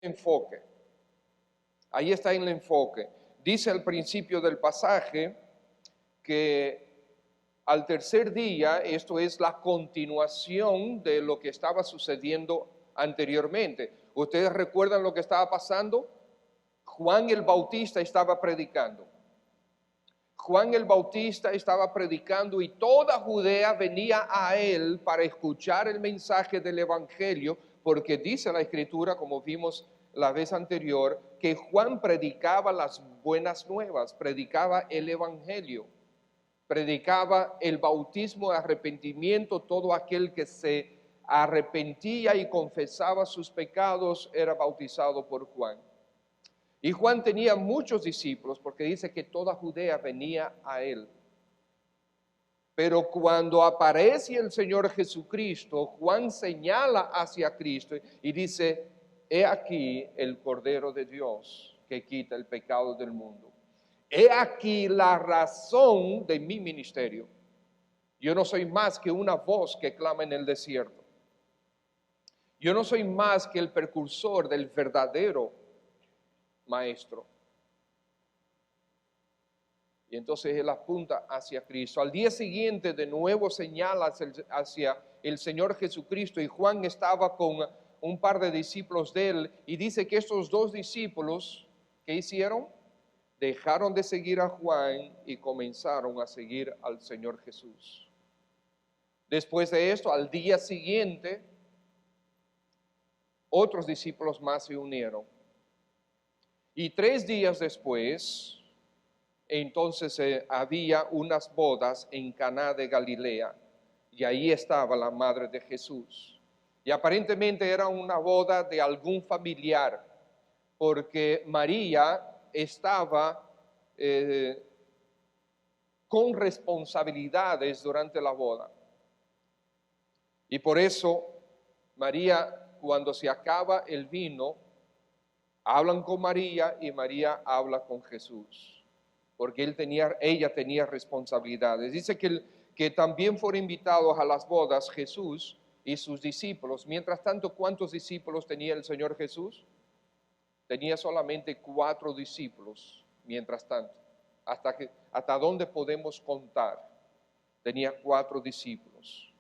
enfoque. Ahí está el enfoque. Dice al principio del pasaje que al tercer día, esto es la continuación de lo que estaba sucediendo anteriormente. ¿Ustedes recuerdan lo que estaba pasando? Juan el Bautista estaba predicando. Juan el Bautista estaba predicando y toda Judea venía a él para escuchar el mensaje del Evangelio, porque dice la Escritura, como vimos la vez anterior, que Juan predicaba las buenas nuevas, predicaba el Evangelio, predicaba el bautismo de arrepentimiento. Todo aquel que se arrepentía y confesaba sus pecados era bautizado por Juan. Y Juan tenía muchos discípulos porque dice que toda Judea venía a él. Pero cuando aparece el Señor Jesucristo, Juan señala hacia Cristo y dice: he aquí el Cordero de Dios que quita el pecado del mundo. He aquí la razón de mi ministerio. Yo no soy más que una voz que clama en el desierto. Yo no soy más que el precursor del verdadero maestro. Y entonces él apunta hacia Cristo. Al día siguiente de nuevo señala hacia el Señor Jesucristo, y Juan estaba con un par de discípulos de él, y dice que estos dos discípulos, ¿qué hicieron? Dejaron de seguir a Juan y comenzaron a seguir al Señor Jesús. Después de esto, al día siguiente, otros discípulos más se unieron. Y 3 días después, entonces había unas bodas en Caná de Galilea, y ahí estaba la madre de Jesús. Y aparentemente era una boda de algún familiar, porque María estaba con responsabilidades durante la boda. Y por eso María, cuando se acaba el vino, hablan con María y María habla con Jesús, porque ella tenía responsabilidades. Dice que también fueron invitados a las bodas Jesús y sus discípulos. Mientras tanto, ¿cuántos discípulos tenía el Señor Jesús? Tenía solamente 4 discípulos, mientras tanto. ¿Hasta dónde podemos contar? Tenía 4 discípulos.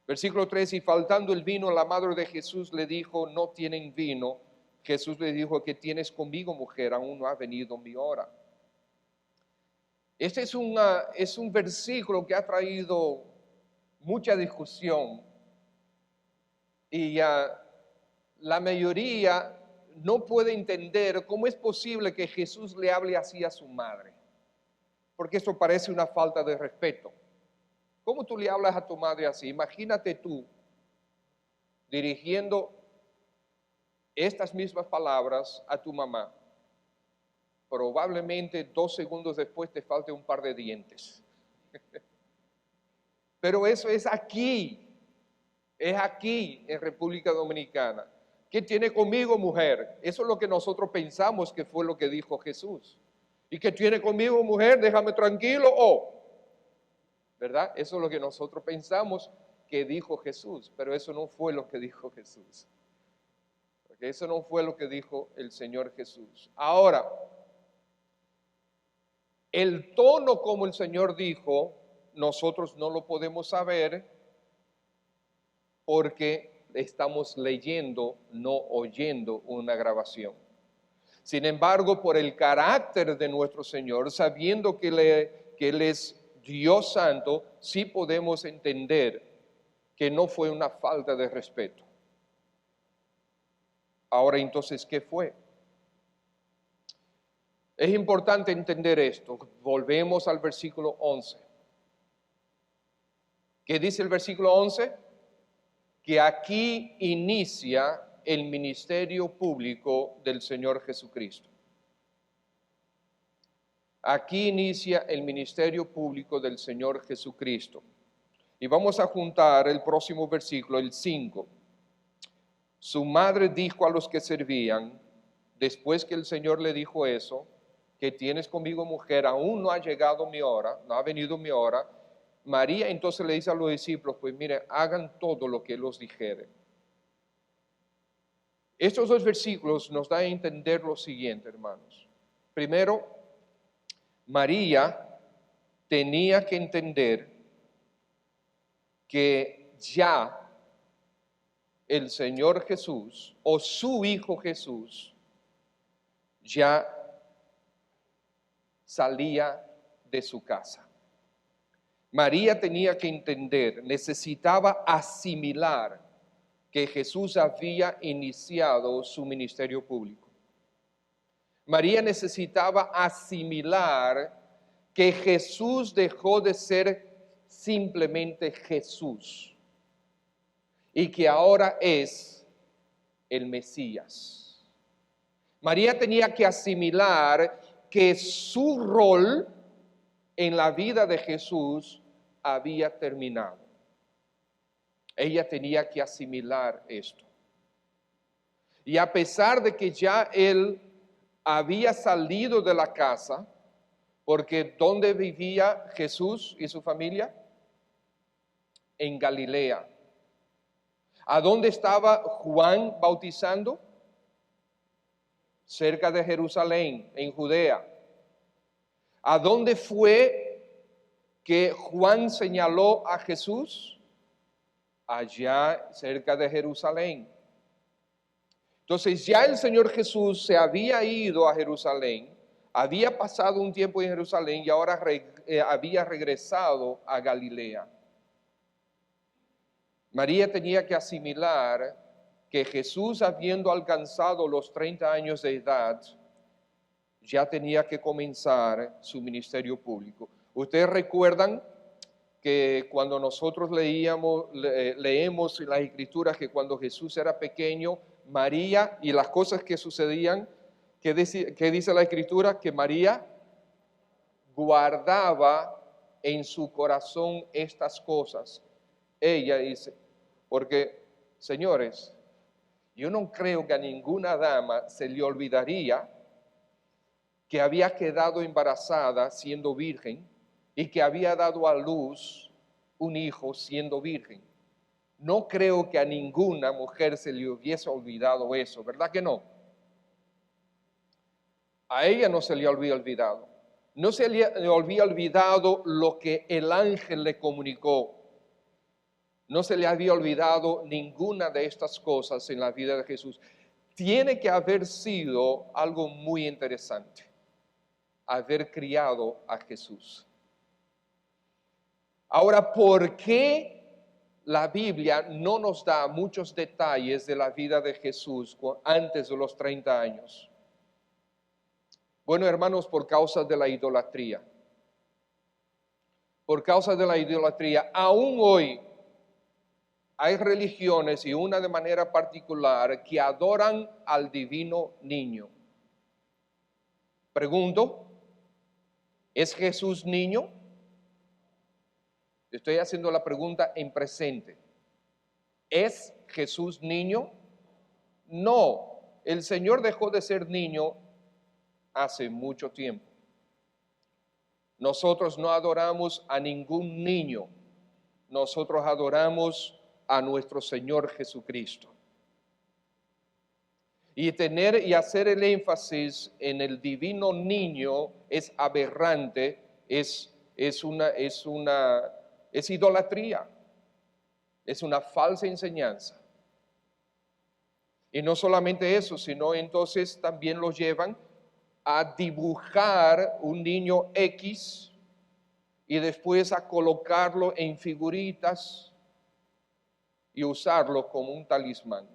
Versículo 3, y faltando el vino, la madre de Jesús le dijo: no tienen vino. Jesús le dijo: ¿qué tienes conmigo, mujer? Aún no ha venido mi hora. Este es un versículo que ha traído mucha discusión, y la mayoría no puede entender cómo es posible que Jesús le hable así a su madre, porque esto parece una falta de respeto. ¿Cómo tú le hablas a tu madre así? Imagínate tú dirigiendo estas mismas palabras a tu mamá. Probablemente 2 segundos después te falte un par de dientes. Pero eso es aquí en República Dominicana. ¿Qué tiene conmigo, mujer? Eso es lo que nosotros pensamos que fue lo que dijo Jesús. ¿Y qué tiene conmigo, mujer? Déjame tranquilo, ¿verdad? Eso es lo que nosotros pensamos que dijo Jesús, pero eso no fue lo que dijo Jesús. Porque eso no fue lo que dijo el Señor Jesús. Ahora, el tono como el Señor dijo, nosotros no lo podemos saber porque estamos leyendo, no oyendo una grabación. Sin embargo, por el carácter de nuestro Señor, sabiendo que Él es Dios Santo, sí podemos entender que no fue una falta de respeto. Ahora, entonces, ¿qué fue? Es importante entender esto. Volvemos al versículo 11. ¿Qué dice el versículo 11? Que aquí inicia el ministerio público del Señor Jesucristo. Aquí inicia el ministerio público del Señor Jesucristo. Y vamos a juntar el próximo versículo, el 5. Su madre dijo a los que servían, después que el Señor le dijo eso: ¿qué tienes conmigo, mujer? Aún no ha llegado mi hora, no ha venido mi hora. María entonces le dice a los discípulos: pues mire, hagan todo lo que Él os dijere. Estos dos versículos nos dan a entender lo siguiente, hermanos. Primero, María tenía que entender que ya el Señor Jesús o su Hijo Jesús ya salía de su casa. María tenía que entender, necesitaba asimilar que Jesús había iniciado su ministerio público. María necesitaba asimilar que Jesús dejó de ser simplemente Jesús y que ahora es el Mesías. María tenía que asimilar que su rol en la vida de Jesús había terminado. Ella tenía que asimilar esto. Y a pesar de que ya él había salido de la casa, porque ¿dónde vivía Jesús y su familia? En Galilea. ¿A dónde estaba Juan bautizando? Cerca de Jerusalén, en Judea. ¿A dónde fue que Juan señaló a Jesús? Allá cerca de Jerusalén. Entonces ya el Señor Jesús se había ido a Jerusalén, había pasado un tiempo en Jerusalén y ahora había regresado a Galilea. María tenía que asimilar que Jesús, habiendo alcanzado los 30 años de edad, ya tenía que comenzar su ministerio público. Ustedes recuerdan que cuando nosotros leemos las Escrituras que cuando Jesús era pequeño, María y las cosas que sucedían, ¿qué dice la Escritura? Que María guardaba en su corazón estas cosas. Ella dice, porque, señores, yo no creo que a ninguna dama se le olvidaría que había quedado embarazada siendo virgen y que había dado a luz un hijo siendo virgen. No creo que a ninguna mujer se le hubiese olvidado eso, ¿verdad que no? A ella no se le había olvidado. No se le había olvidado lo que el ángel le comunicó. No se le había olvidado ninguna de estas cosas en la vida de Jesús. Tiene que haber sido algo muy interesante, haber criado a Jesús. Ahora, ¿por qué la Biblia no nos da muchos detalles de la vida de Jesús antes de los 30 años? Bueno, hermanos, por causa de la idolatría. Por causa de la idolatría, aún hoy hay religiones y una de manera particular que adoran al divino niño. Pregunto, ¿es Jesús niño? Estoy haciendo la pregunta en presente. ¿Es Jesús niño? No, el Señor dejó de ser niño hace mucho tiempo. Nosotros no adoramos a ningún niño, nosotros adoramos a nuestro Señor Jesucristo. Y tener y hacer el énfasis en el divino niño es aberrante, es idolatría, es una falsa enseñanza. Y no solamente eso, sino entonces también lo llevan a dibujar un niño X y después a colocarlo en figuritas y usarlo como un talismán.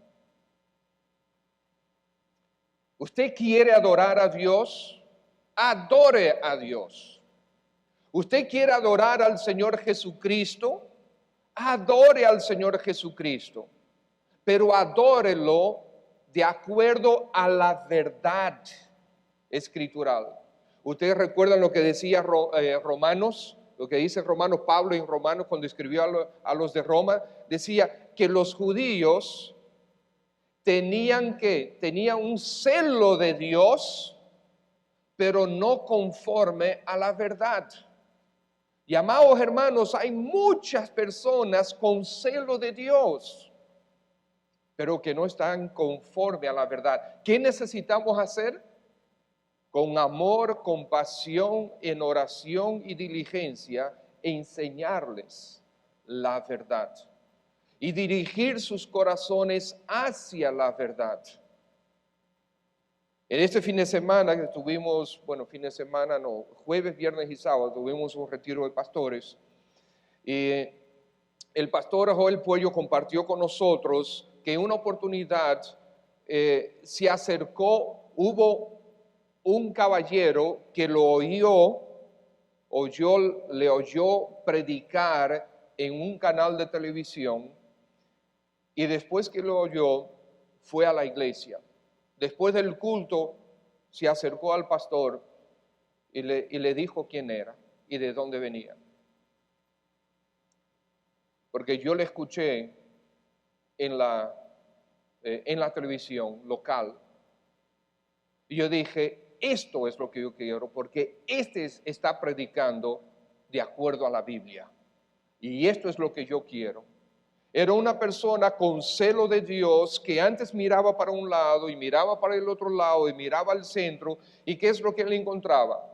¿Usted quiere adorar a Dios? Adore a Dios. ¿Usted quiere adorar al Señor Jesucristo? Adore al Señor Jesucristo, pero adórelo de acuerdo a la verdad escritural. Ustedes recuerdan lo que decía Romanos, lo que dice Romanos, Pablo en Romanos cuando escribió a los de Roma, decía que los judíos tenían un celo de Dios, pero no conforme a la verdad. Y amados hermanos, hay muchas personas con celo de Dios, pero que no están conforme a la verdad. ¿Qué necesitamos hacer? Con amor, compasión, en oración y diligencia, enseñarles la verdad y dirigir sus corazones hacia la verdad. En este fin de semana que tuvimos, fin de semana no, jueves, viernes y sábado, tuvimos un retiro de pastores. Y el pastor Joel Puello compartió con nosotros que en una oportunidad se acercó, hubo un caballero que le oyó predicar en un canal de televisión, y después que lo oyó, fue a la iglesia. Después del culto, se acercó al pastor y le dijo quién era y de dónde venía. Porque yo le escuché en la televisión local, y yo dije, esto es lo que yo quiero, porque está predicando de acuerdo a la Biblia, y esto es lo que yo quiero. Era una persona con celo de Dios que antes miraba para un lado y miraba para el otro lado y miraba al centro. ¿Y qué es lo que él encontraba?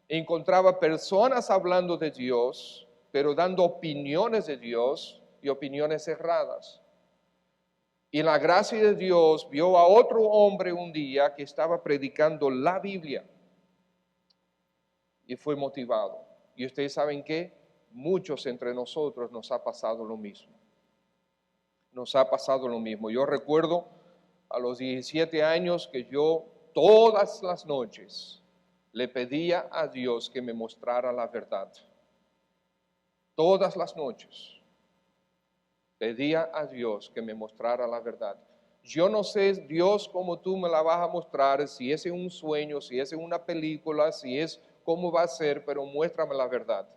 Encontraba personas hablando de Dios, pero dando opiniones de Dios y opiniones erradas. Y en la gracia de Dios vio a otro hombre un día que estaba predicando la Biblia y fue motivado. Y ustedes saben que muchos entre nosotros nos ha pasado lo mismo. Nos ha pasado lo mismo. Yo recuerdo a los 17 años que yo todas las noches le pedía a Dios que me mostrara la verdad. Todas las noches pedía a Dios que me mostrara la verdad. Yo no sé, Dios, cómo tú me la vas a mostrar, si es en un sueño, si es en una película, si es cómo va a ser, pero muéstrame la verdad.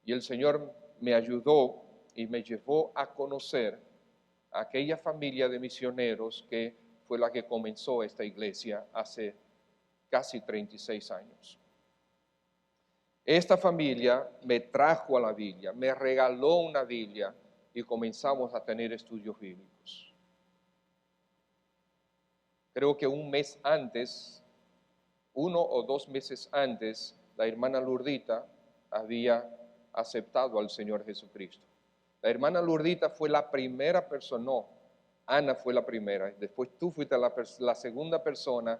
Y el Señor me ayudó y me llevó a conocer a aquella familia de misioneros que fue la que comenzó esta iglesia hace casi 36 años. Esta familia me trajo a la Biblia, me regaló una Biblia y comenzamos a tener estudios bíblicos. Creo que un mes antes, 1 o 2 meses antes, la hermana Lurdita había aceptado al Señor Jesucristo. La hermana Lurdita fue la primera persona, no, Ana fue la primera, después tú fuiste la segunda persona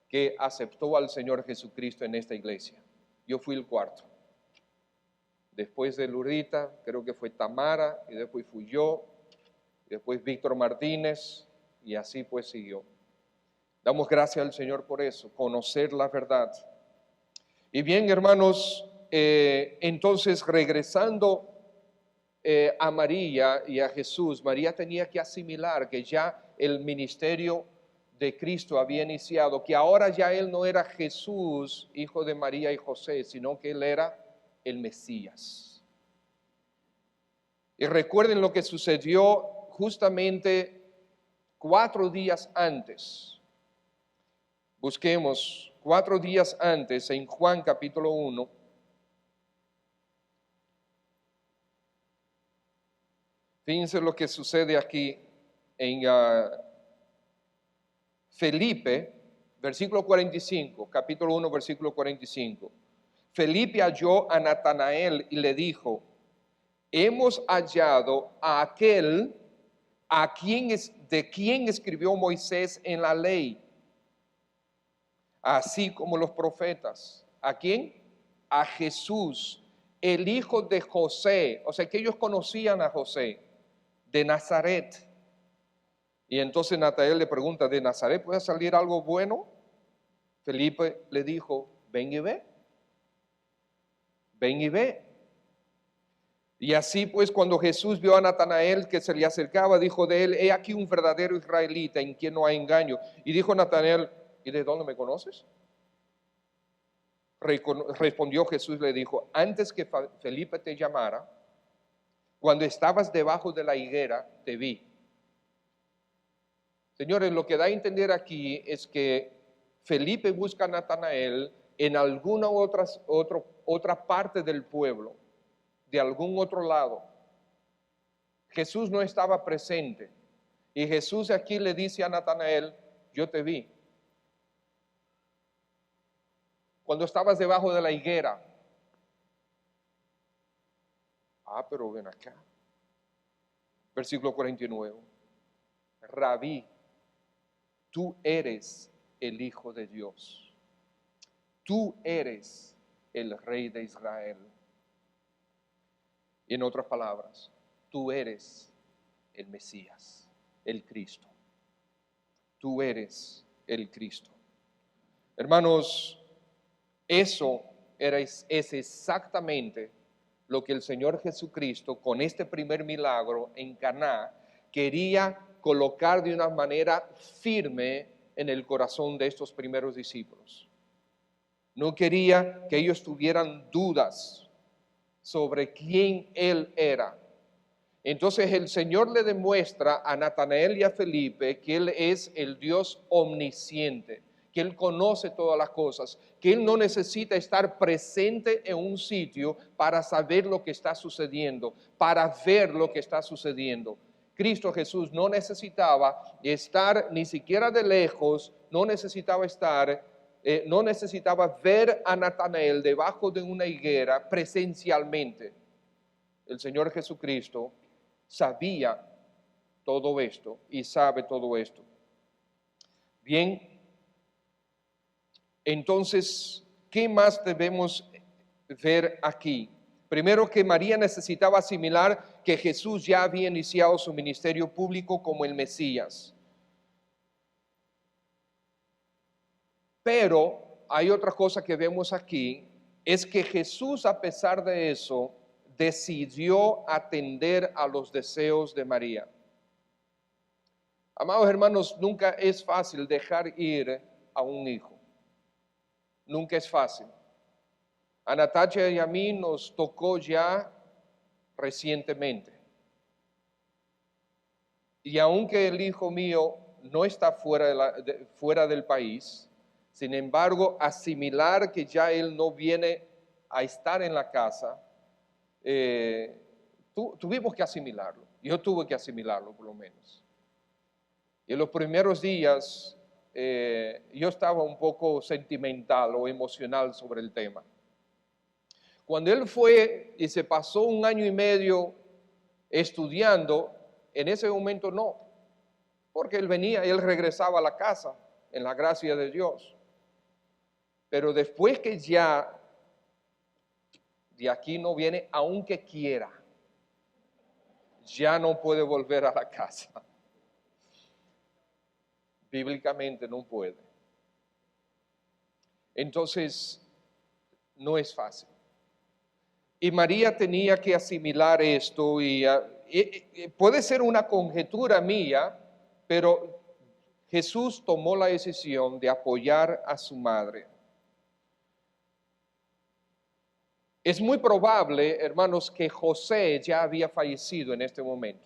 que aceptó al Señor Jesucristo en esta iglesia. Yo fui el cuarto. Después de Lurdita, creo que fue Tamara, y después fui yo, y después Víctor Martínez, y así pues siguió. Damos gracias al Señor por eso, conocer la verdad. Y bien, hermanos, entonces regresando a María y a Jesús, María tenía que asimilar que ya el ministerio de Cristo había iniciado, que ahora ya él no era Jesús, hijo de María y José, sino que él era el Mesías. Y recuerden lo que sucedió justamente 4 días antes. Busquemos 4 días antes en Juan capítulo 1. Fíjense lo que sucede aquí en Felipe, versículo 45, capítulo 1, versículo 45. Felipe halló a Natanael y le dijo, hemos hallado a aquel de quien escribió Moisés en la ley, así como los profetas. ¿A quién? A Jesús, el hijo de José. O sea que ellos conocían a José, de Nazaret. Y entonces Natanael le pregunta, ¿de Nazaret puede salir algo bueno? Felipe le dijo, ven y ve. Ven y ve. Y así pues cuando Jesús vio a Natanael que se le acercaba, dijo de él, he aquí un verdadero israelita en quien no hay engaño. Y dijo Natanael, ¿y de dónde me conoces? Respondió Jesús, le dijo, antes que Felipe te llamara, cuando estabas debajo de la higuera, te vi. Señores, lo que da a entender aquí es que Felipe busca a Natanael en alguna otra parte del pueblo, de algún otro lado. Jesús no estaba presente. Y Jesús aquí le dice a Natanael, yo te vi. Cuando estabas debajo de la higuera. Ah, pero ven acá. Versículo 49. Rabí, tú eres el Hijo de Dios. Tú eres el Rey de Israel. Y en otras palabras, tú eres el Mesías, el Cristo. Tú eres el Cristo. Hermanos, eso es exactamente lo que el Señor Jesucristo, con este primer milagro en Caná, quería colocar de una manera firme en el corazón de estos primeros discípulos. No quería que ellos tuvieran dudas sobre quién Él era. Entonces el Señor le demuestra a Natanael y a Felipe que Él es el Dios omnisciente, que Él conoce todas las cosas, que Él no necesita estar presente en un sitio para saber lo que está sucediendo, para ver lo que está sucediendo. Cristo Jesús no necesitaba estar ni siquiera de lejos, no necesitaba ver a Natanael debajo de una higuera presencialmente. El Señor Jesucristo sabía todo esto y sabe todo esto. Bien, entonces, ¿qué más debemos ver aquí? Primero, que María necesitaba asimilar que Jesús ya había iniciado su ministerio público como el Mesías. Pero hay otra cosa que vemos aquí, es que Jesús, a pesar de eso, decidió atender a los deseos de María. Amados hermanos, nunca es fácil dejar ir a un hijo. Nunca es fácil. A Natacha y a mí nos tocó ya recientemente. Y aunque el hijo mío no está fuera del país, sin embargo, asimilar que ya él no viene a estar en la casa, tuvimos que asimilarlo. Yo tuve que asimilarlo por lo menos. Y en los primeros días yo estaba un poco sentimental o emocional sobre el tema. Cuando él fue y se pasó 1 año y medio estudiando, en ese momento no, porque él regresaba a la casa en la gracia de Dios. Pero después que ya de aquí no viene, aunque quiera, ya no puede volver a la casa. Bíblicamente no puede. Entonces, no es fácil. Y María tenía que asimilar esto y puede ser una conjetura mía, pero Jesús tomó la decisión de apoyar a su madre. Es muy probable, hermanos, que José ya había fallecido en este momento,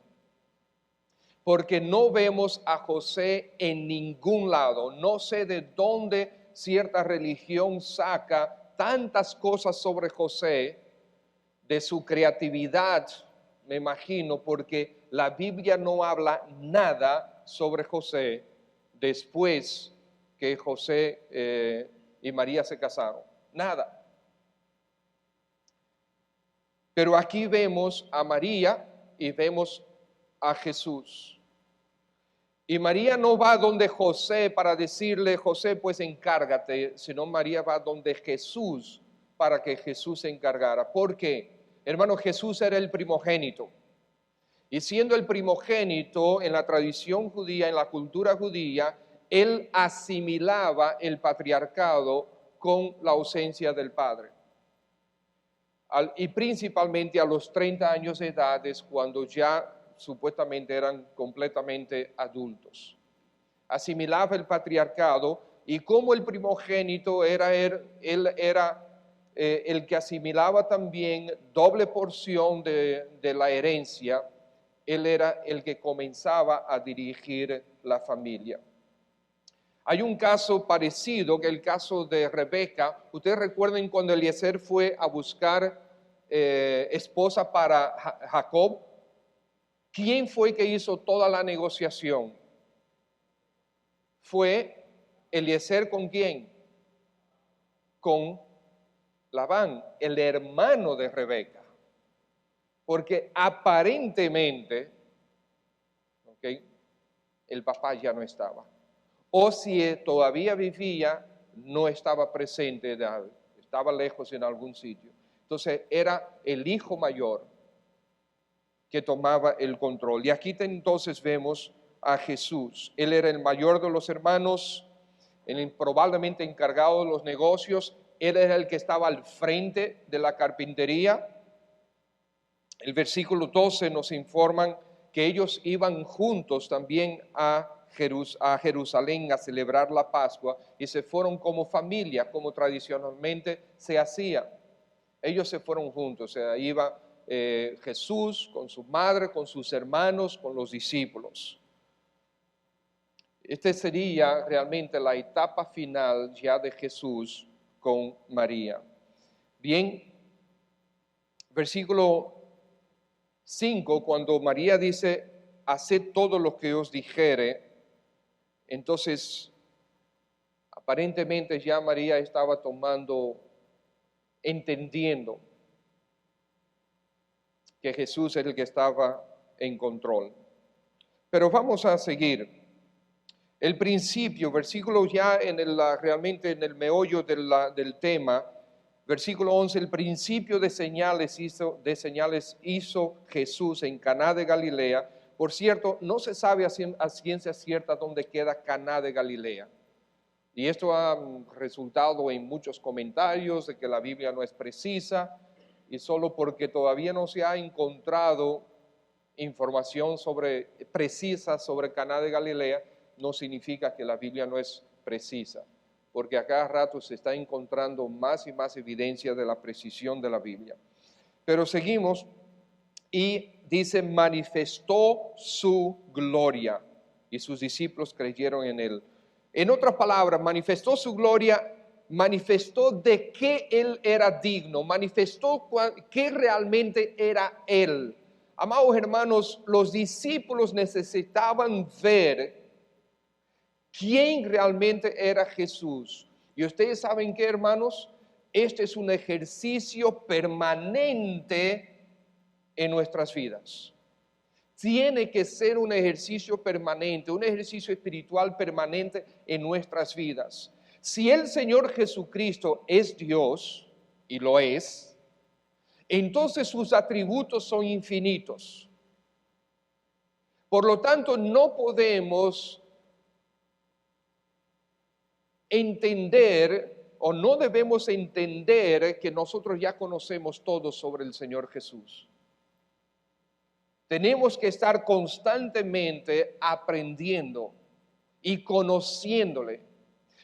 porque no vemos a José en ningún lado. No sé de dónde cierta religión saca tantas cosas sobre José, de su creatividad, me imagino, porque la Biblia no habla nada sobre José después que José y María se casaron. Nada. Pero aquí vemos a María y vemos a Jesús. Y María no va donde José para decirle, José, pues encárgate, sino María va donde Jesús para que Jesús se encargara. ¿Por qué? Hermano, Jesús era el primogénito. Y siendo el primogénito en la tradición judía, en la cultura judía, él asimilaba el patriarcado con la ausencia del padre. Y principalmente a los 30 años de edad es cuando ya supuestamente eran completamente adultos. Asimilaba el patriarcado y como el primogénito él era el que asimilaba también doble porción de la herencia, él era el que comenzaba a dirigir la familia. Hay un caso parecido, que el caso de Rebeca. Ustedes recuerden cuando Eliezer fue a buscar esposa para Jacob, ¿Quién fue que hizo toda la negociación? Fue Eliezer, ¿con quién? Con Labán, el hermano de Rebeca. Porque aparentemente, ¿okay?, el papá ya no estaba. O si todavía vivía, no estaba presente, estaba lejos en algún sitio. Entonces era el hijo mayor que tomaba el control. Y aquí entonces vemos a Jesús. Él era el mayor de los hermanos, el probablemente encargado de los negocios. Él era el que estaba al frente de la carpintería. El versículo 12 nos informan que ellos iban juntos también a Jerusalén a celebrar la Pascua y se fueron como familia, como tradicionalmente se hacía. Ellos se fueron juntos, o sea, iba Jesús con su madre, con sus hermanos, con los discípulos. Esta sería realmente la etapa final ya de Jesús con María. Bien, versículo 5, cuando María dice, haced todo lo que os dijere, entonces aparentemente ya María estaba entendiendo que Jesús era el que estaba en control. Pero vamos a seguir. El principio, versículo ya realmente en el meollo del tema, versículo 11, el principio de señales hizo Jesús en Caná de Galilea. Por cierto, no se sabe a ciencia cierta dónde queda Caná de Galilea. Y esto ha resultado en muchos comentarios de que la Biblia no es precisa, y solo porque todavía no se ha encontrado información precisa sobre Caná de Galilea, no significa que la Biblia no es precisa, porque a cada rato se está encontrando más y más evidencia de la precisión de la Biblia. Pero seguimos y dice, manifestó su gloria y sus discípulos creyeron en él. En otras palabras, manifestó su gloria, manifestó de qué él era digno, manifestó qué realmente era él. Amados hermanos, los discípulos necesitaban ver quién realmente era Jesús. Y ustedes saben qué, hermanos, este es un ejercicio permanente en nuestras vidas. Tiene que ser un ejercicio permanente, un ejercicio espiritual permanente en nuestras vidas. Si el Señor Jesucristo es Dios, y lo es, entonces sus atributos son infinitos. Por lo tanto, no podemos entender o no debemos entender que nosotros ya conocemos todo sobre el Señor Jesús. Tenemos que estar constantemente aprendiendo y conociéndole.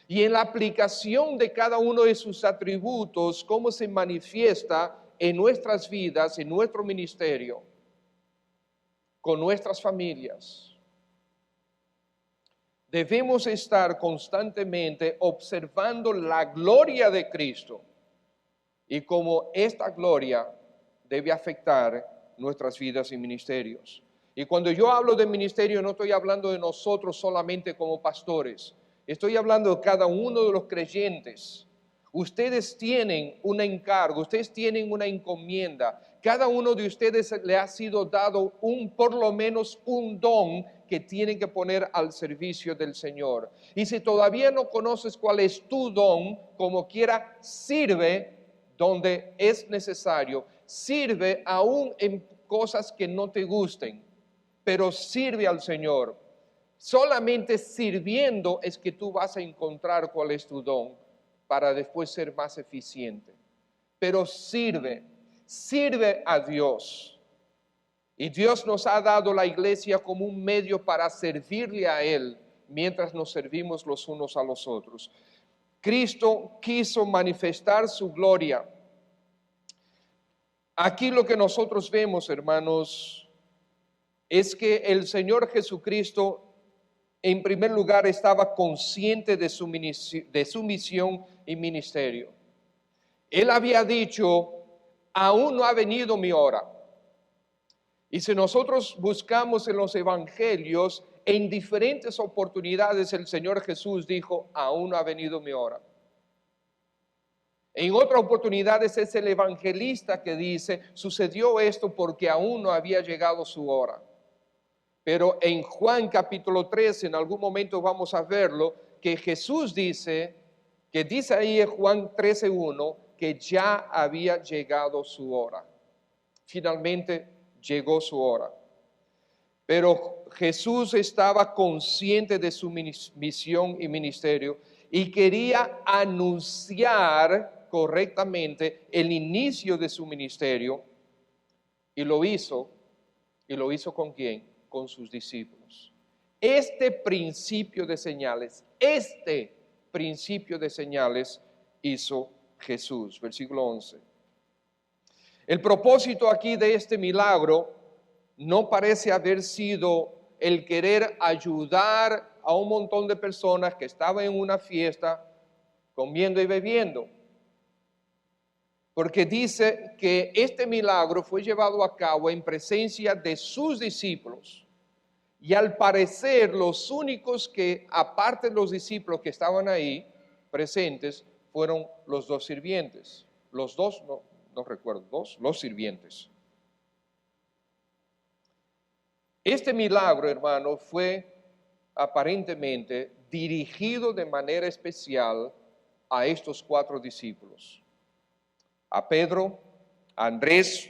Y en la aplicación de cada uno de sus atributos, cómo se manifiesta en nuestras vidas, en nuestro ministerio, con nuestras familias. Debemos estar constantemente observando la gloria de Cristo y cómo esta gloria debe afectar nuestras vidas y ministerios. Y cuando yo hablo de ministerio, no estoy hablando de nosotros solamente como pastores. Estoy hablando de cada uno de los creyentes. Ustedes tienen un encargo, ustedes tienen una encomienda. Cada uno de ustedes le ha sido dado por lo menos un don que tienen que poner al servicio del Señor. Y si todavía no conoces cuál es tu don, como quiera, sirve donde es necesario. Sirve aún en cosas que no te gusten, pero sirve al Señor. Solamente sirviendo es que tú vas a encontrar cuál es tu don para después ser más eficiente. Pero sirve a Dios. Y Dios nos ha dado la iglesia como un medio para servirle a Él mientras nos servimos los unos a los otros. Cristo quiso manifestar su gloria. Aquí lo que nosotros vemos, hermanos, es que el Señor Jesucristo, en primer lugar, estaba consciente de su misión y ministerio. Él había dicho, aún no ha venido mi hora. Y si nosotros buscamos en los evangelios, en diferentes oportunidades el Señor Jesús dijo, aún no ha venido mi hora. En otras oportunidades es el evangelista que dice, sucedió esto porque aún no había llegado su hora. Pero en Juan capítulo 13, en algún momento vamos a verlo, que Jesús dice, que dice ahí en Juan 13:1, que ya había llegado su hora. Finalmente llegó su hora. Pero Jesús estaba consciente de su misión y ministerio y quería anunciar correctamente el inicio de su ministerio, y lo hizo. ¿Y lo hizo con quién? Con sus discípulos. Este principio de señales hizo Jesús. Versículo 11. El propósito aquí de este milagro no parece haber sido el querer ayudar a un montón de personas que estaban en una fiesta comiendo y bebiendo. Porque dice que este milagro fue llevado a cabo en presencia de sus discípulos. Y al parecer los únicos que, aparte de los discípulos que estaban ahí presentes, fueron los dos sirvientes. Los sirvientes. Este milagro, hermano, fue aparentemente dirigido de manera especial a estos 4 discípulos. A Pedro, a Andrés,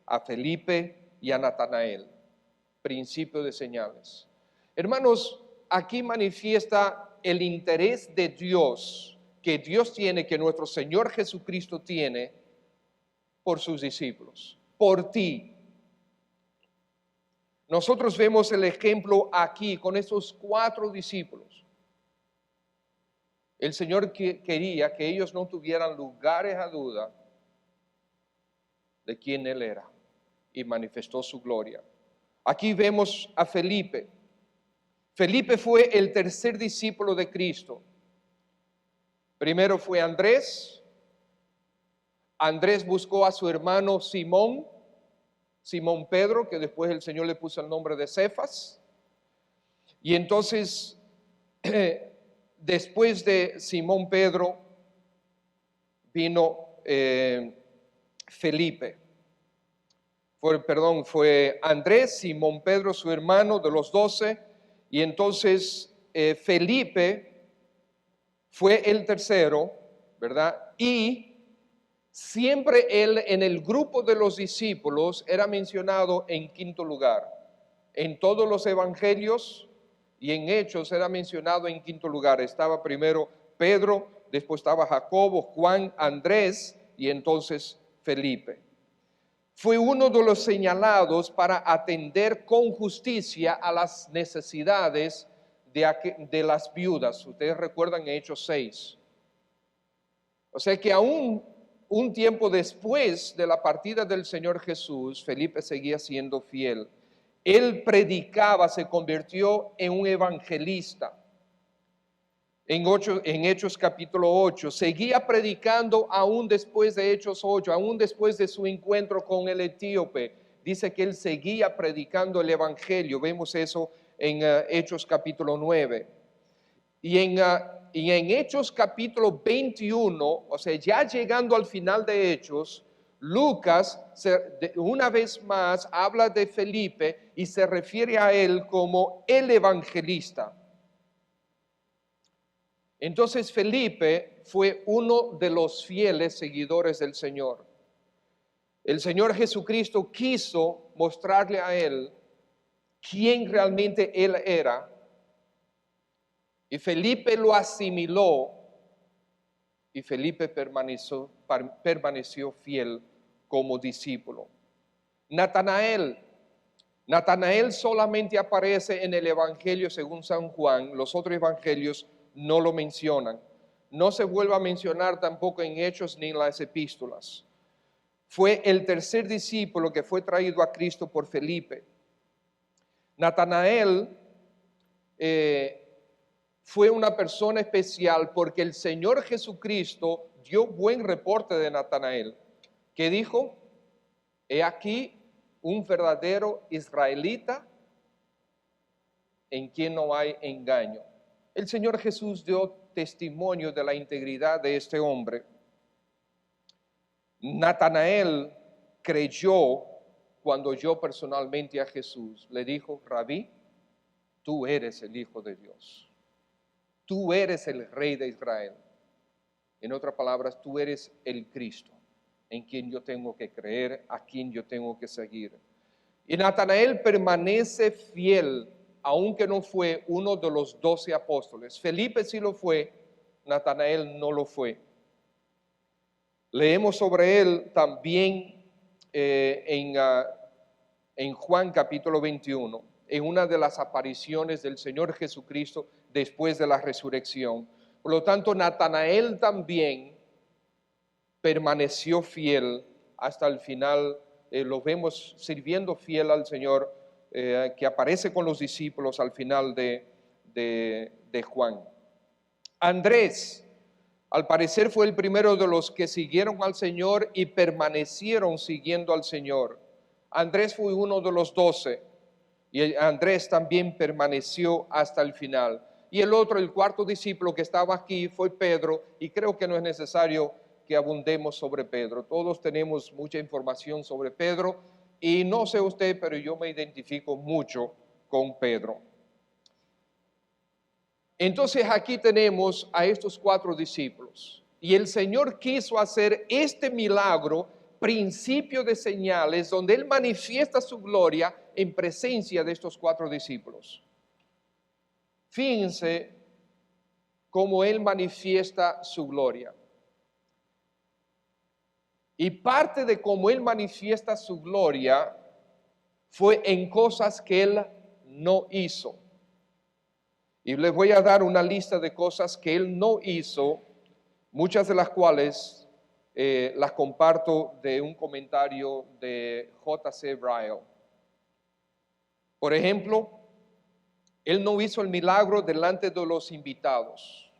a Felipe y a Natanael. Principio de señales. Hermanos, aquí manifiesta el interés de Dios, que Dios tiene, que nuestro Señor Jesucristo tiene por sus discípulos, por ti. Nosotros vemos el ejemplo aquí con estos 4 discípulos. El Señor quería que ellos no tuvieran lugares a duda de quién Él era, y manifestó su gloria. Aquí vemos a Felipe. Felipe fue el tercer discípulo de Cristo. Primero fue Andrés. Andrés buscó a su hermano Simón Pedro, que después el Señor le puso el nombre de Cefas. Y entonces, después de Simón Pedro, vino Felipe. Fue Andrés, Simón Pedro, su hermano, de los 12, y entonces Felipe fue el tercero, ¿verdad? Y siempre él en el grupo de los discípulos era mencionado en quinto lugar. En todos los evangelios y en Hechos era mencionado en quinto lugar. Estaba primero Pedro, después estaba Jacobo, Juan, Andrés y entonces Felipe. Fue uno de los señalados para atender con justicia a las necesidades de las viudas. Ustedes recuerdan Hechos 6. O sea que aún un tiempo después de la partida del Señor Jesús, Felipe seguía siendo fiel. Él predicaba, se convirtió en un evangelista. En Hechos capítulo 8, seguía predicando aún después de Hechos 8, aún después de su encuentro con el etíope. Dice que él seguía predicando el evangelio. Vemos eso en Hechos capítulo 9. Y en Hechos capítulo 21, o sea, ya llegando al final de Hechos, Lucas una vez más habla de Felipe y se refiere a él como el evangelista. Entonces Felipe fue uno de los fieles seguidores del Señor. El Señor Jesucristo quiso mostrarle a él quién realmente él era. Y Felipe lo asimiló y Felipe permaneció fiel como discípulo. Natanael solamente aparece en el Evangelio según San Juan. Los otros evangelios no lo mencionan. No se vuelve a mencionar tampoco en Hechos ni en las epístolas. Fue el tercer discípulo que fue traído a Cristo por Felipe. Natanael fue una persona especial porque el Señor Jesucristo dio buen reporte de Natanael. ¿Qué dijo? He aquí un verdadero israelita en quien no hay engaño. El Señor Jesús dio testimonio de la integridad de este hombre. Natanael creyó cuando oyó personalmente a Jesús. Le dijo: Rabí, tú eres el Hijo de Dios. Tú eres el Rey de Israel. En otras palabras, tú eres el Cristo, en quien yo tengo que creer, a quien yo tengo que seguir. Y Natanael permanece fiel, aunque no fue uno de los 12 apóstoles. Felipe sí lo fue, Natanael no lo fue. Leemos sobre él también en Juan capítulo 21, en una de las apariciones del Señor Jesucristo después de la resurrección. Por lo tanto, Natanael también permaneció fiel hasta el final. Lo vemos sirviendo fiel al Señor, que aparece con los discípulos al final de Juan. Andrés, al parecer, fue el primero de los que siguieron al Señor y permanecieron siguiendo al Señor. Andrés fue uno de los 12 y Andrés también permaneció hasta el final. Y el otro, el cuarto discípulo que estaba aquí, fue Pedro, y creo que no es necesario que abundemos sobre Pedro. Todos tenemos mucha información sobre Pedro, y no sé usted, pero yo me identifico mucho con Pedro. Entonces aquí tenemos a estos 4 discípulos, y el Señor quiso hacer este milagro, principio de señales, donde Él manifiesta su gloria en presencia de estos 4 discípulos. Fíjense cómo Él manifiesta su gloria. Y parte de cómo Él manifiesta su gloria fue en cosas que Él no hizo. Y les voy a dar una lista de cosas que Él no hizo, muchas de las cuales las comparto de un comentario de J.C. Ryle. Por ejemplo, Él no hizo el milagro delante de los invitados.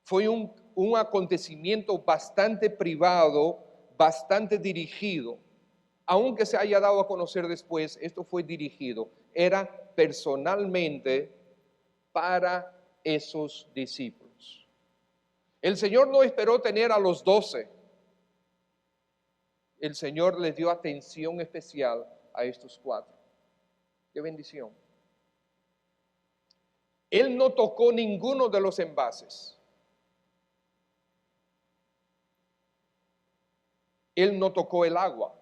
Fue un acontecimiento bastante privado, bastante dirigido. Aunque se haya dado a conocer después, esto fue dirigido. Era personalmente para esos discípulos. El Señor no esperó tener a los 12. El Señor les dio atención especial a estos 4. ¡Qué bendición! Él no tocó ninguno de los envases. Él no tocó el agua.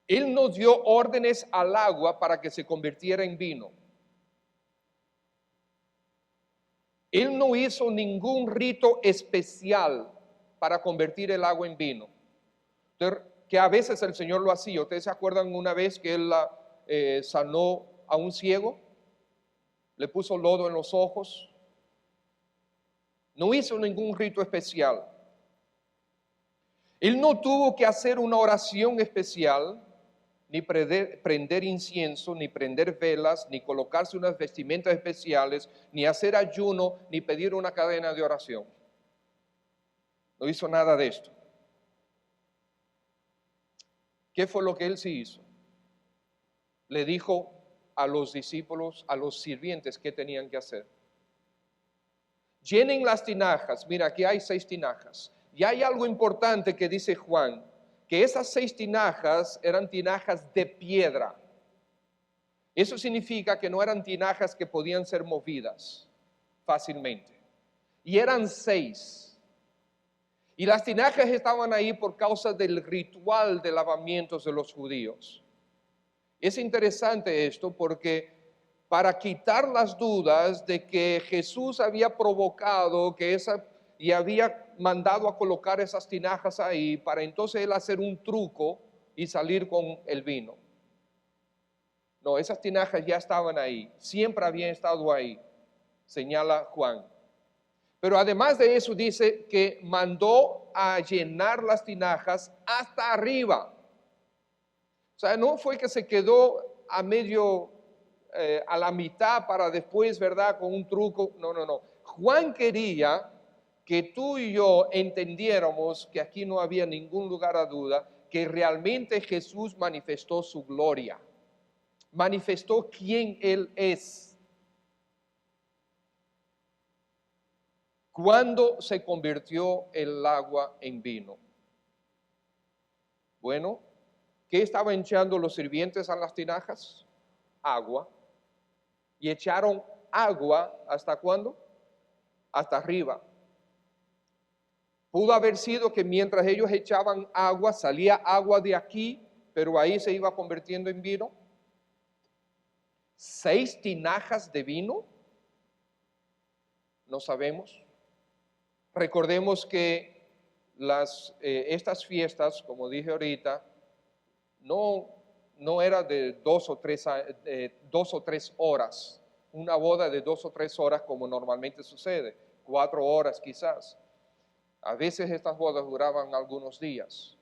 Él no dio órdenes al agua para que se convirtiera en vino. Él no hizo ningún rito especial para convertir el agua en vino, que a veces el Señor lo hacía. ¿Ustedes se acuerdan una vez que Él sanó a un ciego? Le puso lodo en los ojos. No hizo ningún rito especial. Él no tuvo que hacer una oración especial, ni prender incienso, ni prender velas, ni colocarse unas vestimentas especiales, ni hacer ayuno, ni pedir una cadena de oración. No hizo nada de esto. ¿Qué fue lo que Él sí hizo? Le dijo a los discípulos, a los sirvientes, qué tenían que hacer. Llenen las tinajas. Mira, aquí hay 6 tinajas. Y hay algo importante que dice Juan, que esas 6 tinajas eran tinajas de piedra. Eso significa que no eran tinajas que podían ser movidas fácilmente. Y eran 6. Y las tinajas estaban ahí por causa del ritual de lavamientos de los judíos. Es interesante esto porque para quitar las dudas de que Jesús había provocado y había mandado a colocar esas tinajas ahí para entonces Él hacer un truco y salir con el vino. No, esas tinajas ya estaban ahí, siempre habían estado ahí, señala Juan. Pero además de eso dice que mandó a llenar las tinajas hasta arriba. O sea, no fue que se quedó a la mitad para después, ¿verdad? Con un truco. No. Juan quería que tú y yo entendiéramos que aquí no había ningún lugar a duda, que realmente Jesús manifestó su gloria, manifestó quién Él es. ¿Cuándo se convirtió el agua en vino? Bueno, ¿qué estaban echando los sirvientes a las tinajas? Agua. Y echaron agua, ¿hasta cuándo? Hasta arriba. Pudo haber sido que mientras ellos echaban agua, salía agua de aquí, pero ahí se iba convirtiendo en vino. 6 tinajas de vino, no sabemos. Recordemos que estas fiestas, como dije ahorita, no era de 2 o 3 horas, una boda de 2 o 3 horas como normalmente sucede, 4 horas quizás. A veces estas bodas duraban algunos días,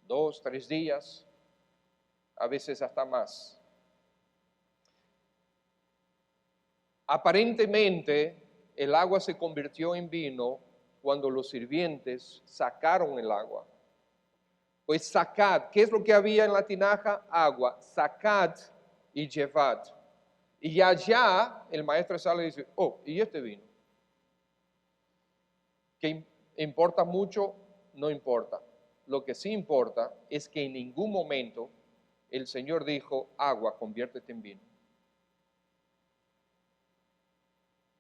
2, 3 días, a veces hasta más. Aparentemente, el agua se convirtió en vino cuando los sirvientes sacaron el agua. Pues sacad, ¿qué es lo que había en la tinaja? Agua, sacad y llevad. Y allá el maestro sale y dice, oh, ¿y este vino? ¿Qué importa mucho? No importa. Lo que sí importa es que en ningún momento el Señor dijo, agua, conviértete en vino.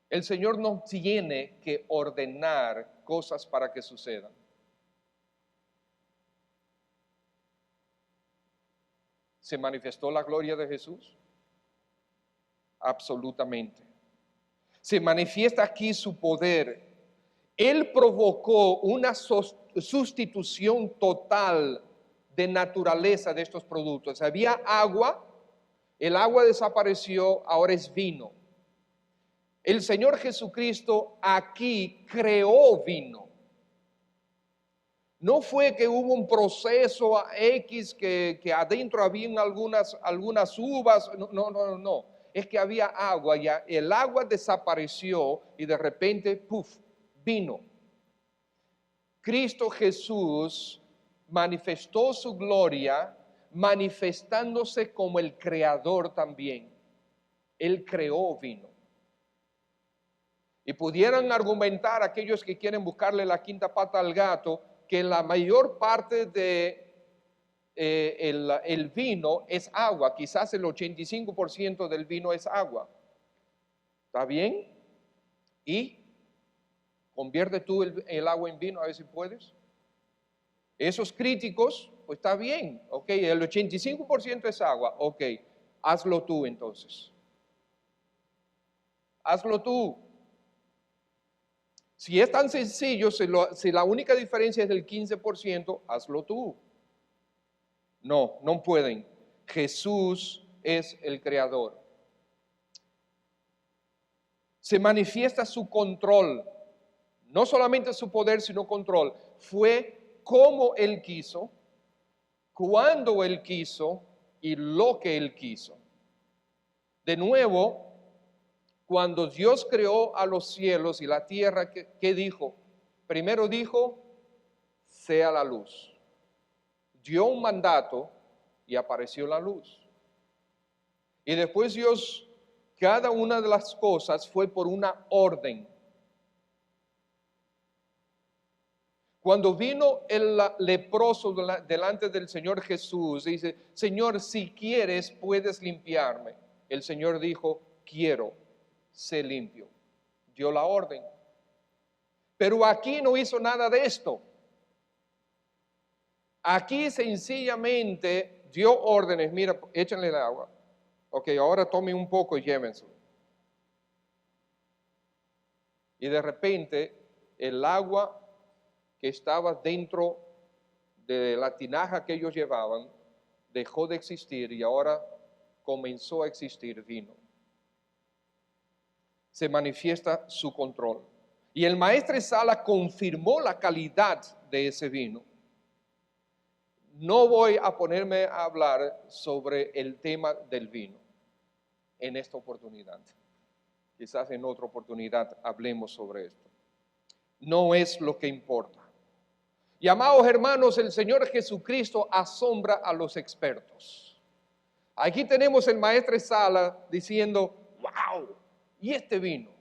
El Señor no tiene que ordenar cosas para que sucedan. ¿Se manifestó la gloria de Jesús? Absolutamente. Se manifiesta aquí su poder. Él provocó una sustitución total de naturaleza de estos productos. Había agua, el agua desapareció, ahora es vino. El Señor Jesucristo aquí creó vino. No fue que hubo un proceso X que adentro habían algunas uvas, no. Es que había agua, ya el agua desapareció y de repente, ¡puf!, vino. Cristo Jesús manifestó su gloria manifestándose como el creador también. Él creó vino. Y pudieran argumentar aquellos que quieren buscarle la quinta pata al gato que la mayor parte de el vino es agua, quizás el 85% del vino es agua. ¿Está bien? ¿Y convierte tú el agua en vino a ver si puedes? Esos críticos, pues está bien, ok, el 85% es agua, ok, hazlo tú entonces. Hazlo tú. Si es tan sencillo, si la única diferencia es del 15%, hazlo tú. No pueden. Jesús es el creador. Se manifiesta su control, no solamente su poder, sino control. Fue como Él quiso, cuando Él quiso y lo que Él quiso. De nuevo, cuando Dios creó a los cielos y la tierra, ¿qué dijo? Primero dijo, sea la luz. Dio un mandato y apareció la luz. Y después Dios, cada una de las cosas fue por una orden. Cuando vino el leproso delante del Señor Jesús, dice, Señor, si quieres, puedes limpiarme. El Señor dijo, quiero, sé limpio. Dio la orden. Pero aquí no hizo nada de esto. Aquí sencillamente dio órdenes, mira, échenle el agua. Ok, ahora tome un poco y llévenselo. Y de repente el agua que estaba dentro de la tinaja que ellos llevaban dejó de existir y ahora comenzó a existir vino. Se manifiesta su control. Y el maestro Sala confirmó la calidad de ese vino. No voy a ponerme a hablar sobre el tema del vino en esta oportunidad. Quizás en otra oportunidad hablemos sobre esto. No es lo que importa. Y amados hermanos, el Señor Jesucristo asombra a los expertos. Aquí tenemos el maestro Sala diciendo, wow, ¿y este vino?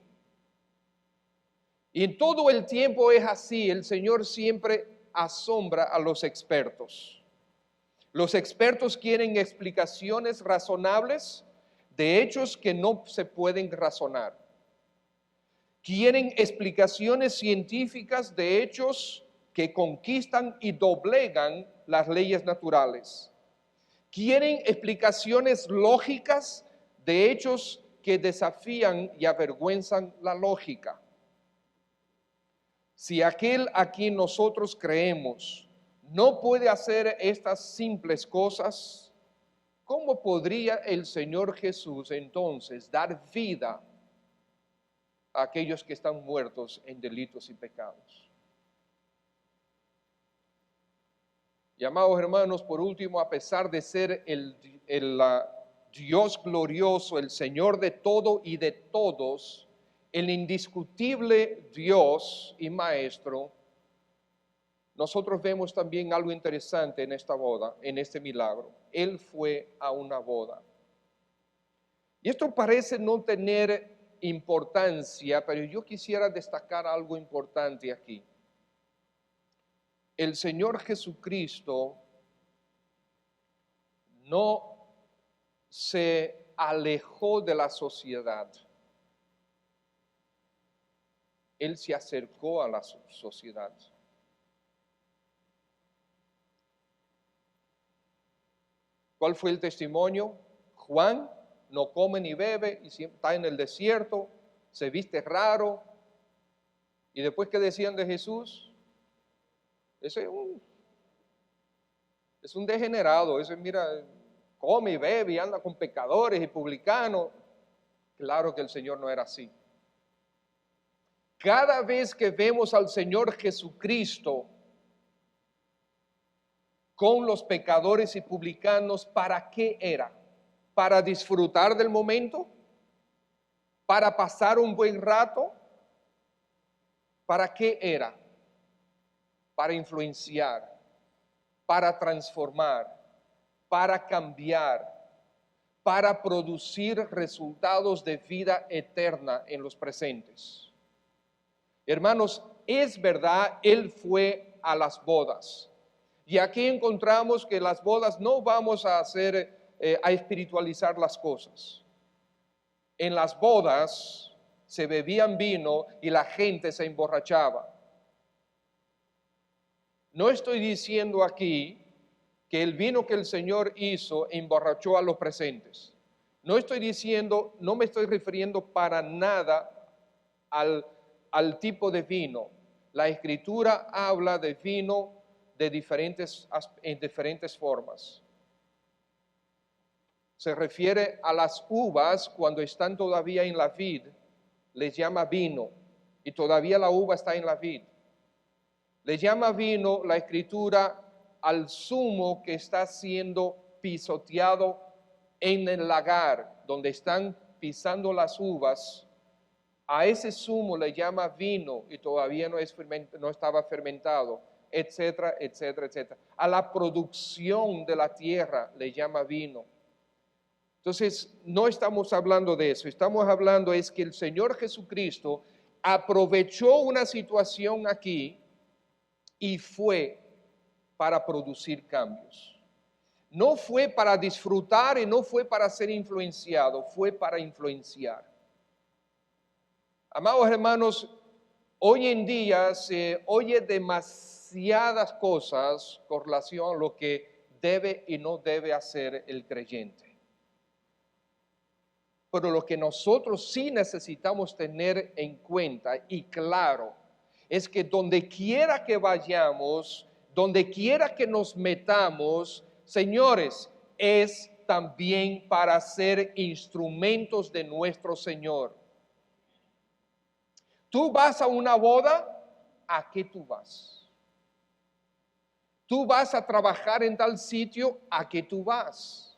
Y en todo el tiempo es así, el Señor siempre asombra a los expertos. Los expertos quieren explicaciones razonables de hechos que no se pueden razonar. Quieren explicaciones científicas de hechos que conquistan y doblegan las leyes naturales. Quieren explicaciones lógicas de hechos que desafían y avergüenzan la lógica. Si aquel a quien nosotros creemos no puede hacer estas simples cosas, ¿cómo podría el Señor Jesús entonces dar vida a aquellos que están muertos en delitos y pecados? Y amados hermanos, por último, a pesar de ser el Dios glorioso, el Señor de todo y de todos, el indiscutible Dios y Maestro, nosotros vemos también algo interesante en esta boda, en este milagro. Él fue a una boda. Y esto parece no tener importancia, pero yo quisiera destacar algo importante aquí. El Señor Jesucristo no se alejó de la sociedad. Él se acercó a la sociedad. ¿Cuál fue el testimonio? Juan no come ni bebe y está en el desierto, se viste raro. Y después, ¿qué decían de Jesús? Ese es un degenerado, ese mira, come y bebe y anda con pecadores y publicanos. Claro que el Señor no era así. Cada vez que vemos al Señor Jesucristo con los pecadores y publicanos, ¿para qué era? ¿Para disfrutar del momento? ¿Para pasar un buen rato? ¿Para qué era? Para influenciar, para transformar, para cambiar, para producir resultados de vida eterna en los presentes. Hermanos, es verdad, Él fue a las bodas. Y aquí encontramos que las bodas no vamos a a espiritualizar las cosas. En las bodas se bebían vino y la gente se emborrachaba. No estoy diciendo aquí que el vino que el Señor hizo emborrachó a los presentes. No me estoy refiriendo para nada al tipo de vino. La Escritura habla de vino en diferentes formas. Se refiere a las uvas cuando están todavía en la vid, les llama vino, y todavía la uva está en la vid. Le llama vino la Escritura al zumo que está siendo pisoteado en el lagar, donde están pisando las uvas. A ese zumo le llama vino y todavía no estaba fermentado, etcétera, etcétera, etcétera. A la producción de la tierra le llama vino. Entonces, no estamos hablando de eso, estamos hablando es que el Señor Jesucristo aprovechó una situación aquí y fue para producir cambios. No fue para disfrutar y no fue para ser influenciado, fue para influenciar. Amados hermanos, hoy en día se oye demasiadas cosas con relación a lo que debe y no debe hacer el creyente. Pero lo que nosotros sí necesitamos tener en cuenta y claro es que donde quiera que vayamos, donde quiera que nos metamos, señores, es también para ser instrumentos de nuestro Señor. Tú vas a una boda, ¿a qué tú vas? Tú vas a trabajar en tal sitio, ¿a qué tú vas?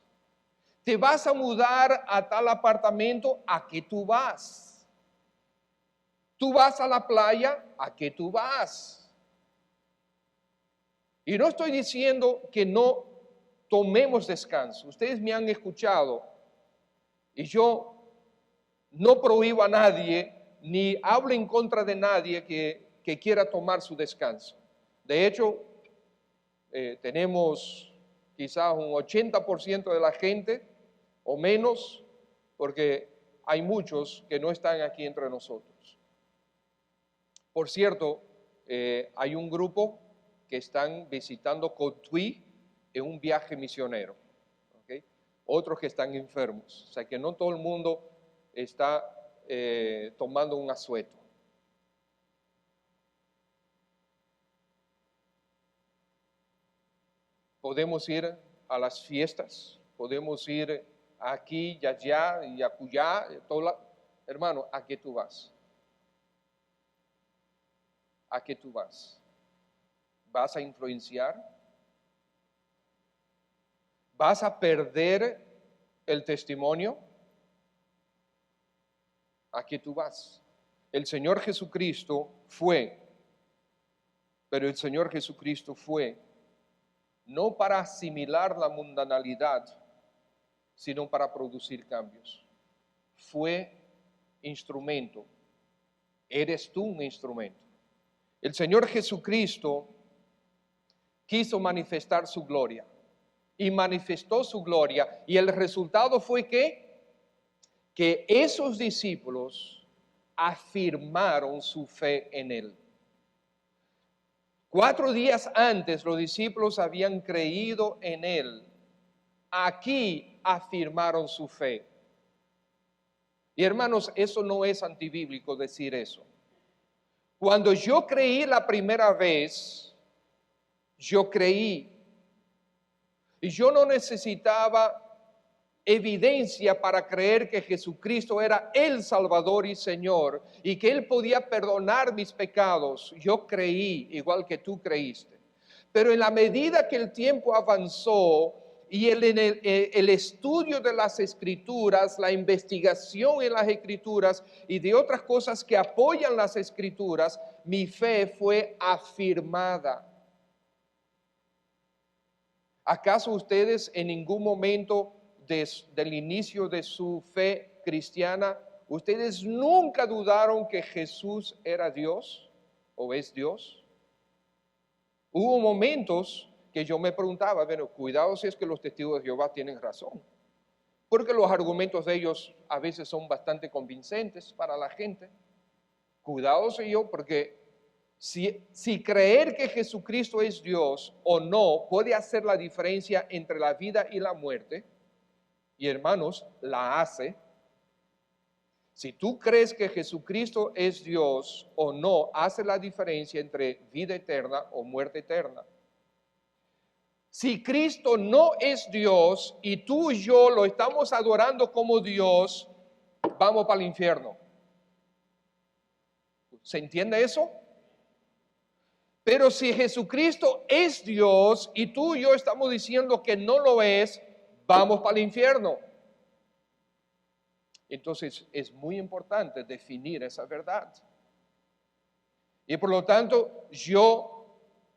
¿Te vas a mudar a tal apartamento? ¿A qué tú vas? ¿Tú vas a la playa? ¿A qué tú vas? Y no estoy diciendo que no tomemos descanso. Ustedes me han escuchado y yo no prohíbo a nadie ni hablo en contra de nadie que quiera tomar su descanso. De hecho, tenemos quizás un 80% de la gente o menos, porque hay muchos que no están aquí entre nosotros. Por cierto, hay un grupo que están visitando Cotuí en un viaje misionero, ¿okay? Otros que están enfermos, o sea que no todo el mundo está tomando un asueto. Podemos ir a las fiestas, podemos ir aquí y allá y acullá, hermano, ¿a qué tú vas? ¿A qué tú vas? ¿Vas a influenciar? ¿Vas a perder el testimonio? ¿A qué tú vas? El Señor Jesucristo fue, pero el Señor Jesucristo fue no para asimilar la mundanalidad, sino para producir cambios. Fue instrumento. Eres tú un instrumento. El Señor Jesucristo quiso manifestar su gloria y manifestó su gloria, y el resultado fue que esos discípulos afirmaron su fe en él. 4 días antes los discípulos habían creído en él. Aquí afirmaron su fe. Y hermanos, eso no es antibíblico decir eso. Cuando yo creí la primera vez, yo creí. Y yo no necesitaba evidencia para creer que Jesucristo era el Salvador y Señor y que Él podía perdonar mis pecados. Yo creí igual que tú creíste. Pero en la medida que el tiempo avanzó y el estudio de las Escrituras, la investigación en las Escrituras y de otras cosas que apoyan las Escrituras, mi fe fue afirmada. ¿Acaso ustedes en ningún momento del inicio de su fe cristiana, ustedes nunca dudaron que Jesús era Dios o es Dios? Hubo momentos que yo me preguntaba, bueno, cuidado si es que los testigos de Jehová tienen razón, porque los argumentos de ellos a veces son bastante convincentes para la gente. Cuidado si yo, porque si creer que Jesucristo es Dios o no puede hacer la diferencia entre la vida y la muerte, y hermanos, la hace. Si tú crees que Jesucristo es Dios o no, hace la diferencia entre vida eterna o muerte eterna. Si Cristo no es Dios y tú y yo lo estamos adorando como Dios, vamos para el infierno. ¿Se entiende eso? Pero si Jesucristo es Dios y tú y yo estamos diciendo que no lo es, vamos para el infierno. Entonces es muy importante definir esa verdad. Y por lo tanto,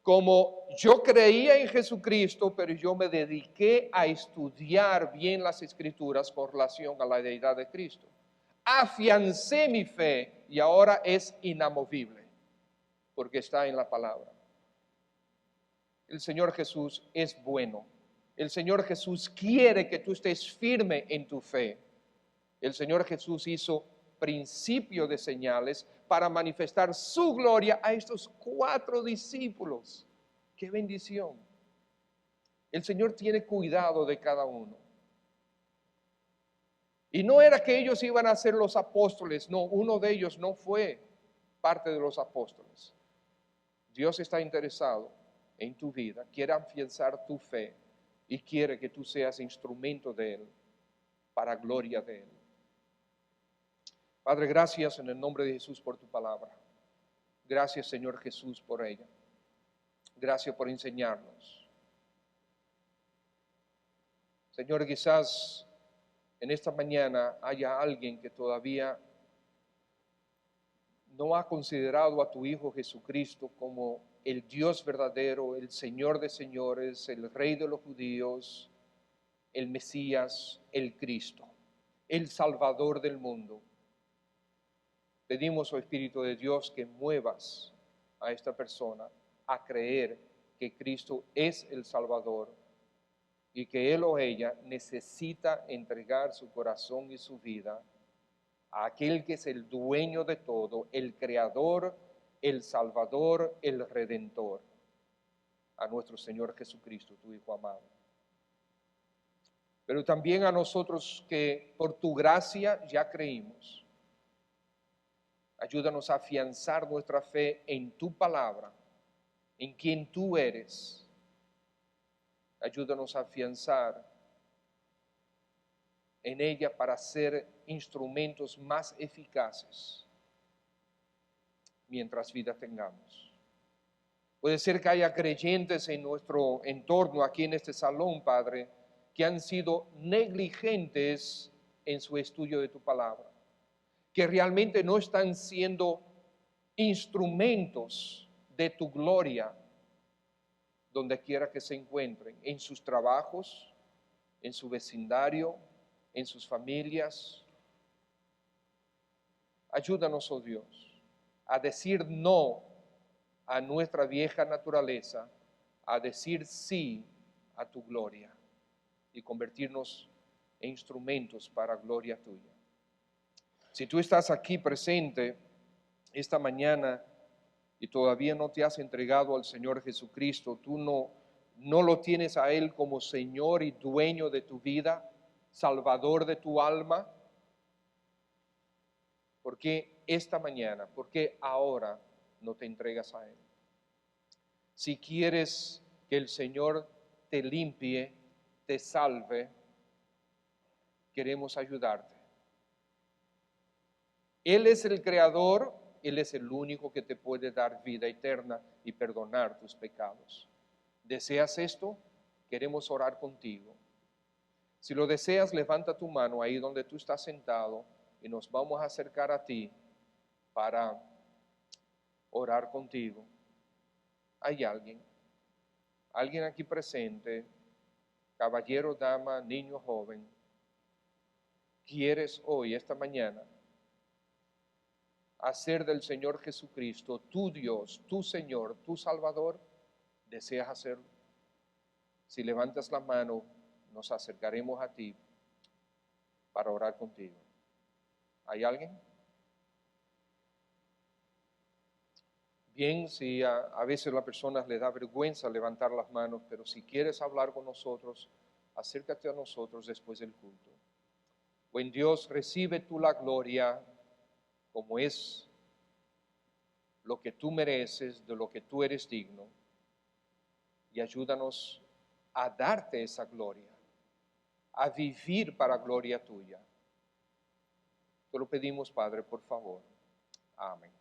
como yo creía en Jesucristo, pero yo me dediqué a estudiar bien las Escrituras con relación a la deidad de Cristo. Afiancé mi fe y ahora es inamovible, porque está en la palabra. El Señor Jesús es bueno. El Señor Jesús quiere que tú estés firme en tu fe. El Señor Jesús hizo principio de señales para manifestar su gloria a estos 4 discípulos. ¡Qué bendición! El Señor tiene cuidado de cada uno. Y no era que ellos iban a ser los apóstoles, no, uno de ellos no fue parte de los apóstoles. Dios está interesado en tu vida, quiere afianzar tu fe y quiere que tú seas instrumento de Él, para gloria de Él. Padre, gracias en el nombre de Jesús por tu palabra. Gracias, Señor Jesús, por ella. Gracias por enseñarnos. Señor, quizás en esta mañana haya alguien que todavía no ha considerado a tu Hijo Jesucristo como el Dios verdadero, el Señor de señores, el Rey de los judíos, el Mesías, el Cristo, el Salvador del mundo. Pedimos, oh Espíritu de Dios, que muevas a esta persona a creer que Cristo es el Salvador y que él o ella necesita entregar su corazón y su vida a aquel que es el dueño de todo, el Creador, el Salvador, el Redentor, a nuestro Señor Jesucristo, tu Hijo amado. Pero también a nosotros que por tu gracia ya creímos. Ayúdanos a afianzar nuestra fe en tu palabra, en quien tú eres. Ayúdanos a afianzar en ella para ser instrumentos más eficaces mientras vida tengamos. Puede ser que haya creyentes en nuestro entorno, aquí en este salón, Padre, que han sido negligentes en su estudio de tu palabra, que realmente no están siendo instrumentos de tu gloria donde quiera que se encuentren, en sus trabajos, en su vecindario, en sus familias. Ayúdanos, oh Dios, a decir no a nuestra vieja naturaleza, a decir sí a tu gloria y convertirnos en instrumentos para gloria tuya. Si tú estás aquí presente esta mañana y todavía no te has entregado al Señor Jesucristo, tú no lo tienes a Él como Señor y dueño de tu vida, Salvador de tu alma, ¿por qué esta mañana, por qué ahora no te entregas a Él? Si quieres que el Señor te limpie, te salve, queremos ayudarte. Él es el Creador, Él es el único que te puede dar vida eterna y perdonar tus pecados. ¿Deseas esto? Queremos orar contigo. Si lo deseas, levanta tu mano ahí donde tú estás sentado y nos vamos a acercar a ti para orar contigo. ¿Hay alguien? ¿Alguien aquí presente? Caballero, dama, niño, joven. ¿Quieres hoy, esta mañana, hacer del Señor Jesucristo tu Dios, tu Señor, tu Salvador? ¿Deseas hacerlo? Si levantas la mano, nos acercaremos a ti para orar contigo. ¿Hay alguien? Bien, si a veces a las personas les da vergüenza levantar las manos, pero si quieres hablar con nosotros, acércate a nosotros después del culto. Buen Dios, recibe tú la gloria como es lo que tú mereces, de lo que tú eres digno, y ayúdanos a darte esa gloria, a vivir para gloria tuya. Te lo pedimos, Padre, por favor. Amén.